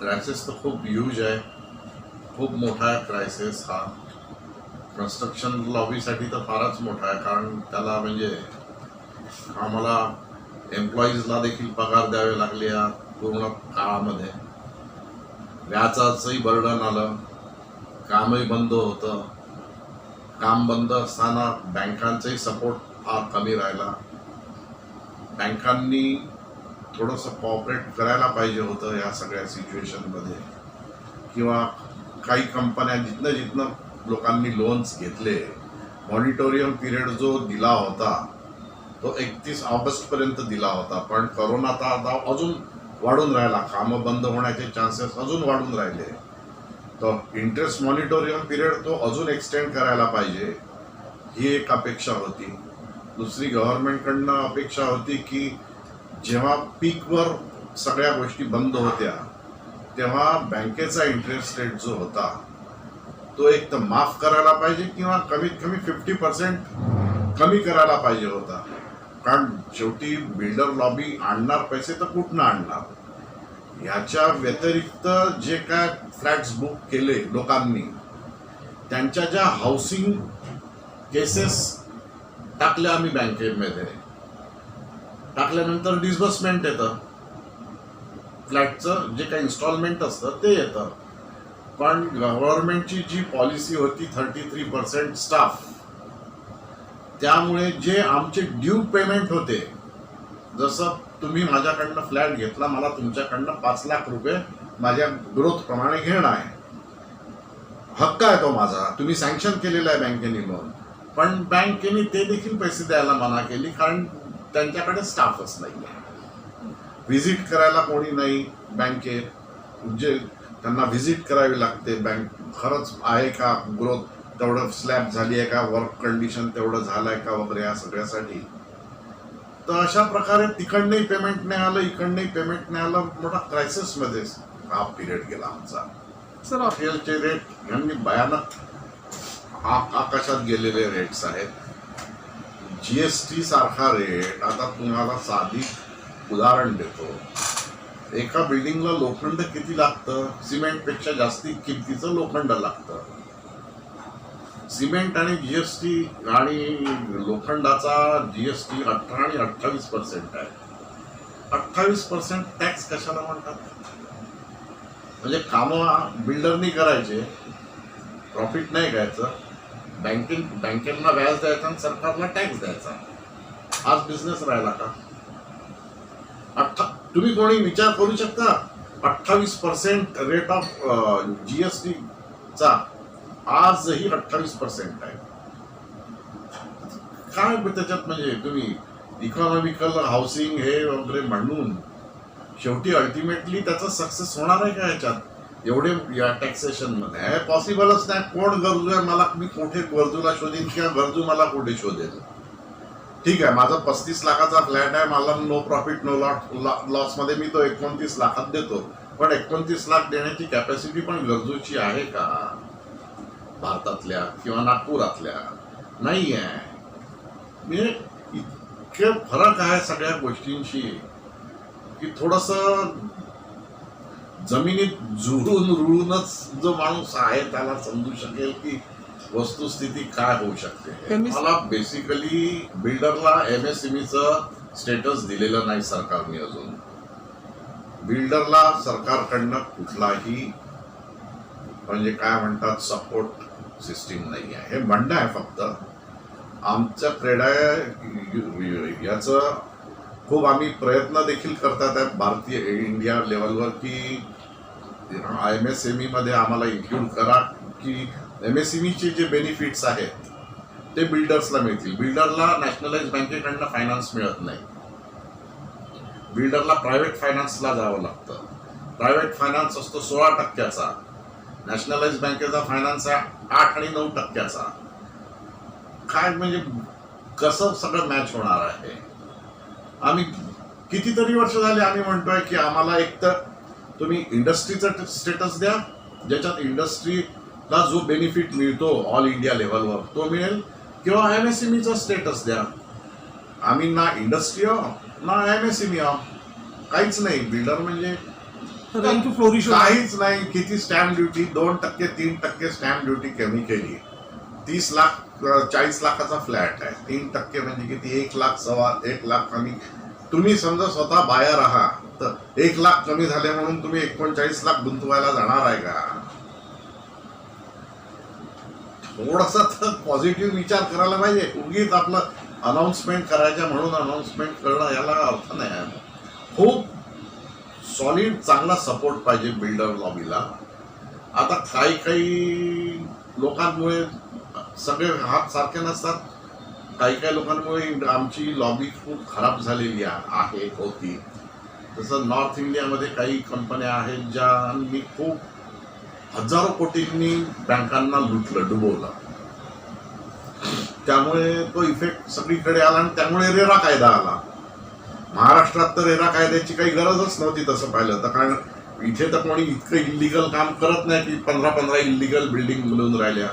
Crisis तर खूप huge आहे, खूप मोठा आहे क्रायसिस हा. कन्स्ट्रक्शन लॉबीसाठी तर फारच मोठा आहे, कारण त्याला म्हणजे आम्हाला एम्प्लॉईजला देखील पगार द्यावे लागले या पूर्ण काळामध्ये. व्याजाचंही बर्डन आलं, कामही बंद होतं. काम बंद असताना बँकांचाही सपोर्ट फार कमी राहिला. बँकांनी थोडंसं कॉपरेट करायला पाहिजे होतं या सगळ्या सिच्युएशनमध्ये. किंवा काही कंपन्या जिथनं लोकांनी लोन्स घेतले, मॉनिटोरियम पिरियड जो दिला होता तो 31 ऑगस्टपर्यंत दिला होता, पण करोनाचा आता अजून वाढून राहिला, कामं बंद होण्याचे चान्सेस अजून वाढून राहिले. तर इंटरेस्ट मॉनिटोरियम पिरियड तो अजून एक्सटेंड करायला पाहिजे, ही एक अपेक्षा होती. दुसरी गव्हर्नमेंटकडनं अपेक्षा होती की जेव्हा पीकवर सगळ्या गोष्टी बंद होत्या तेव्हा बँकेचा इंटरेस्ट रेट जो होता तो एक तर माफ करायला पाहिजे किंवा कमीत कमी 50% कमी करायला पाहिजे होता. कारण शेवटी बिल्डर लॉबी आणणार पैसे तर कुठनं आणणार. याच्या व्यतिरिक्त जे काय फ्लॅट्स बुक केले लोकांनी, त्यांच्या ज्या हाऊसिंग केसेस टाकल्या आम्ही बँकेमध्ये, टाकल्यानंतर डिस्बर्समेंट येतं, फ्लॅटचं जे काही इन्स्टॉलमेंट असतं ते येतं. पण गव्हर्नमेंटची जी पॉलिसी होती 33% स्टाफ, त्यामुळे जे आमचे ड्यू पेमेंट होते, जसं तुम्ही माझ्याकडनं फ्लॅट घेतला, मला तुमच्याकडनं 5 लाख रुपये माझ्या ग्रोथ प्रमाणे घेणं आहे, हक्क आहे तो माझा, तुम्ही सँक्शन केलेला आहे बँकेने लोन. पण बँकेने ते देखील पैसे द्यायला मना केली, कारण त्यांच्याकडे स्टाफच नाही आहे, व्हिजिट करायला कोणी नाही बँकेत, जे त्यांना व्हिजिट करावी लागते. बँक खरंच आहे का, ग्रोथ तेवढं स्लॅब झाली आहे का, वर्क कंडिशन तेवढं झालं आहे का वगैरे, या सगळ्यासाठी. तर अशा प्रकारे तिकडनंही पेमेंट नाही आलं, इकडनंही पेमेंट नाही आलं. मोठा क्रायसिसमध्ये हा पिरियड गेला आमचा. सर रिअलचे रेट यांनी भयानक आकाशात गेलेले रेट्स आहेत. GST सारखा रेट, आता तुम्हाला साधी उदाहरण देतो, एका बिल्डिंगला लोखंड किती लागतं, सिमेंटपेक्षा जास्ती किमतीचं लोखंड लागतं. सिमेंट आणि GST आणि लोखंडाचा GST 18 आणि 28% आहे. 28% टॅक्स कशाला म्हणतात? म्हणजे कामं बिल्डरनी करायचे, प्रॉफिट नाही घ्यायचं, बँकेला व्याज द्यायचं आणि सरकारला टॅक्स द्यायचा. आज बिझनेस राहिला का? तुम्ही कोणी विचार करू शकता 28% रेट ऑफ GST चा आजही 28% आहे. काय त्याच्यात म्हणजे तुम्ही इकॉनॉमिकल हाऊसिंग हे वगैरे म्हणून शेवटी अल्टिमेटली त्याचा सक्सेस होणार आहे का याच्यात एवढे या टॅक्सेशन मध्ये? हे पॉसिबलच नाही. कोण गरजू आहे, मला मी कुठे गरजूला शोधेन किंवा गरजू मला कुठे शोधेल? ठीक आहे, माझा 35 लाखाचा फ्लॅट आहे, मला नो प्रॉफिट नो लॉस मध्ये मी तो 29 लाखात देतो, पण 29 लाख देण्याची कॅपॅसिटी पण गरजूची आहे का भारतातल्या किंवा नागपुरातल्या? नाही आहे. म्हणजे इतके फरक आहे सगळ्या गोष्टींशी की थोडंसं जमिनीत जुळून रुळूनच जो माणूस आहे त्याला समजू शकेल की वस्तुस्थिती काय होऊ शकते. मला बेसिकली बिल्डरला MSMEचं स्टेटस दिलेलं नाही सरकारने अजून. बिल्डरला सरकारकडनं कुठलाही म्हणजे काय म्हणतात सपोर्ट सिस्टीम नाही आहे. हे म्हणणं आहे फक्त. आमच्या क्रेडा याचं खूप आम्ही प्रयत्न देखील करतात आहे भारतीय इंडिया लेवलवर की MSME मध्ये आम्हाला इन्क्लूड करा, की MSMEचे जे बेनिफिट्स आहेत ते बिल्डर्सला मिळतील. बिल्डरला नॅशनलाइज बँकेकडनं फायनान्स मिळत नाही. बिल्डरला प्रायव्हेट फायनान्सला जावं लागतं. प्रायव्हेट फायनान्स असतो 16%चा, नॅशनलाइज बँकेचा फायनान्स आहे 8 आणि 9%चा. काय म्हणजे कसं सगळं मॅच होणार आहे? आम्ही कितीतरी वर्ष झाले आम्ही म्हणतोय की आम्हाला एक तर तुम्ही इंडस्ट्रीचं स्टेटस द्या, ज्याच्यात इंडस्ट्रीला जो बेनिफिट मिळतो ऑल इंडिया लेवलवर तो मिळेल, किंवा MSMEचं स्टेटस द्या. आम्ही ना इंडस्ट्री आहो ना MSME आहो, काहीच नाही. बिल्डर म्हणजे थँक्यू फ्लोरिश. काहीच नाही. किती स्टॅम्प ड्युटी? 2%, 3% स्टॅम्प ड्युटी कमी केली. 30 लाख 40 लाखाचा फ्लॅट आहे. 3% म्हणजे किती? 1 लाख, 1 लाख कमी. तुम्ही समजा स्वतः बाहेर आहात तर 1 लाख कमी झाले म्हणून तुम्ही 39 लाख गुंतवायला जाणार आहे का? थोडासा तर पॉझिटिव्ह विचार करायला पाहिजे. उगीच आपलं अनाऊन्समेंट करायच्या म्हणून अनाऊन्समेंट करणं याला अर्थ नाही. खूप सॉलिड चांगला सपोर्ट पाहिजे बिल्डर लॉबीला. आता काही काही लोकांमुळे सगळे हात सारखे नसतात. काही काही लोकांमुळे आमची लॉबी खूप खराब झालेली आहे होती. तसं नॉर्थ इंडियामध्ये काही कंपन्या आहेत ज्यांनी खूप हजारो कोटींनी बँकांना लुटलं, डुबवलं. त्यामुळे तो इफेक्ट सगळीकडे आला आणि त्यामुळे रेरा कायदा आला. महाराष्ट्रात तर रेरा कायद्याची काही गरजच नव्हती तसं पाहिलं तर, कारण इथे तर कोणी इतकं इलिगल काम करत नाही की 15 इलिगल बिल्डिंग मिळून राहिल्या.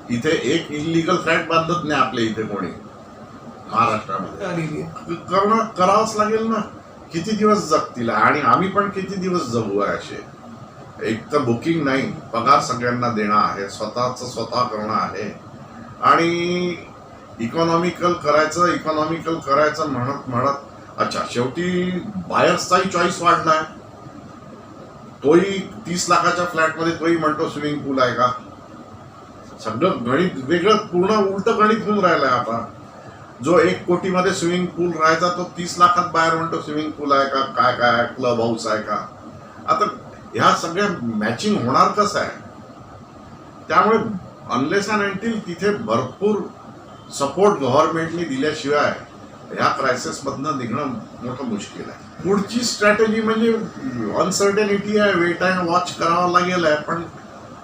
इथे एक इलिगल फ्लॅट बांधत नाही आपल्या इथे कोणी महाराष्ट्रामध्ये. करावंच लागेल ना. किती दिवस जगतील आणि आम्ही पण किती दिवस जगू आहे असे. एक तर बुकिंग नाही, पगार सगळ्यांना देणं आहे, स्वतः करणं आहे आणि इकॉनॉमिकल करायचं म्हणत अच्छा शेवटी बायर्सचाही चॉईस वाढलाय. तोही 30 लाखाच्या फ्लॅटमध्ये तोही म्हणतो स्विमिंग पूल आहे का? सगळं गणित वेगळं, पूर्ण उलट गणित होऊन राहिलंय आता. जो 1 कोटीमध्ये स्विमिंग पूल राहायचा तो 30 लाखात बाहेर म्हणतो स्विमिंग पूल आहे का, काय क्लब हाऊस आहे का? आता ह्या सगळ्या मॅचिंग होणार कसं आहे? त्यामुळे अनलेस अँड अनटिल तिथे भरपूर सपोर्ट गव्हर्नमेंटने दिल्याशिवाय ह्या क्रायसिसमधनं निघणं मोठं मुश्किल आहे. पुढची स्ट्रॅटेजी म्हणजे अनसर्टेनिटी आहे, वेट अँड वॉच करावं लागेल आहे. पण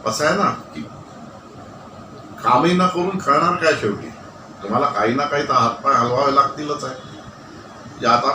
असं आहे ना की कामही न करून कळणार काय शेवटी? तुम्हाला काही ना काही तर हातपाय हलवावे लागतीलच आहे. आता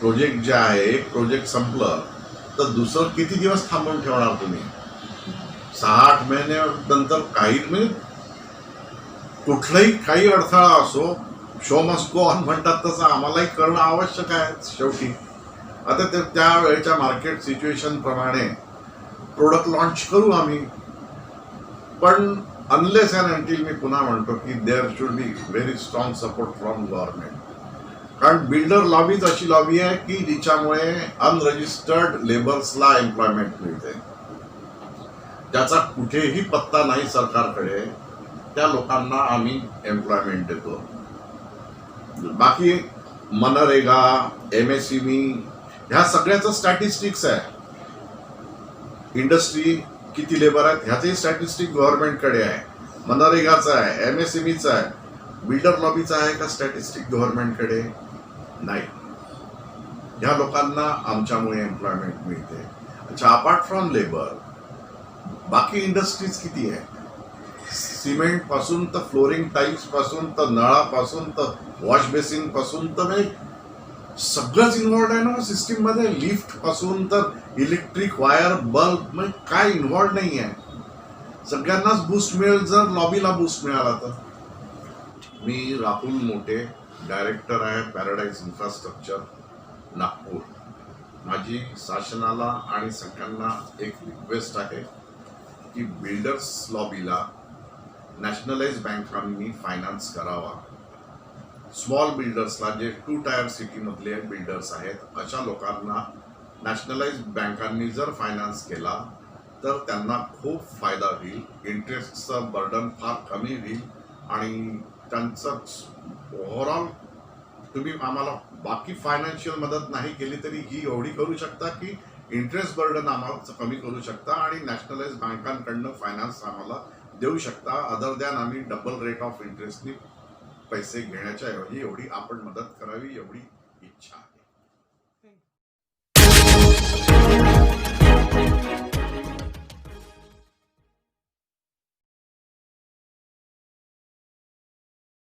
प्रोजेक्ट जे आहे, एक प्रोजेक्ट संपलं तर दुसरं किती दिवस थांबवून ठेवणार तुम्ही? 6-8 महिने नंतर काही म्हणजे कुठलाही काही अडथळा असो, शो मस्ट गो ऑन म्हणतात तसं आम्हालाही करणं आवश्यक आहे शेवटी. आता त्या वेळेच्या मार्केट सिच्युएशन प्रमाणे प्रोडक्ट लॉन्च करू आम्ही. पण अनलेस अँड अनटिल मी पुन्हा म्हणतो की there should be very strong support from government. कारण बिल्डर लॉबीच अशी लॉबी आहे की जिच्यामुळे अनरजिस्टर्ड लेबर्सला एम्प्लॉयमेंट मिळते. त्याचा कुठेही पत्ता नाही सरकारकडे. त्या लोकांना आम्ही एम्प्लॉयमेंट देतो. बाकी मनरेगा, MSME ह्या सगळ्याचं स्टॅटिस्टिक्स आहे. इंडस्ट्री किती लेबर आहेत ह्याचंही स्टॅटिस्टिक गव्हर्नमेंटकडे आहे. मनरेगाचं आहे, MSMEचं आहे. बिल्डर लॉबीचं आहे का स्टॅटिस्टिक गव्हर्नमेंटकडे? नाही. ह्या लोकांना आमच्यामुळे एम्प्लॉयमेंट मिळते. अच्छा, अपार्ट फ्रॉम लेबर बाकी इंडस्ट्रीज किती आहे? सिमेंट पासून तर फ्लोरिंग टाईल्स पासून तर नळापासून तर वॉश बेसिन पासून तर म्हणजे सगळंच इन्व्हॉल्ड आहे ना सिस्टीम मध्ये. लिफ्ट पासून तर इलेक्ट्रिक वायर, बल्ब, म्हणजे काय इन्व्हॉल्ड नाही आहे. सगळ्यांनाच बूस्ट मिळेल जर लॉबीला बूस्ट मिळाला तर. मी राहुल मोटे, डायरेक्टर आहे पॅराडाईज इन्फ्रास्ट्रक्चर, नागपूर. माझी शासनाला आणि सगळ्यांना एक रिक्वेस्ट आहे की बिल्डर्स लॉबीला नॅशनलाइज बँकांनी फायनान्स करावा. स्मॉल बिल्डर्सला, जे 2 टायर सिटीमधले बिल्डर्स आहेत अशा लोकांना नॅशनलाइज बँकांनी जर फायनान्स केला तर त्यांना खूप फायदा होईल. इंटरेस्टचं बर्डन फार कमी होईल आणि त्यांचं ओव्हरऑल तुम्ही आम्हाला बाकी फायनान्शियल मदत नाही केली तरी ही एवढी करू शकता की इंटरेस्ट बर्डन आम्हाला कमी करू शकता आणि नॅशनलाइज बँकांकडनं फायनान्स आम्हाला देऊ शकता. अदर दॅन आम्ही डबल रेट ऑफ इंटरेस्टनी पैसे घेण्याच्या ऐवजी एवढी आपण मदत करावी एवढी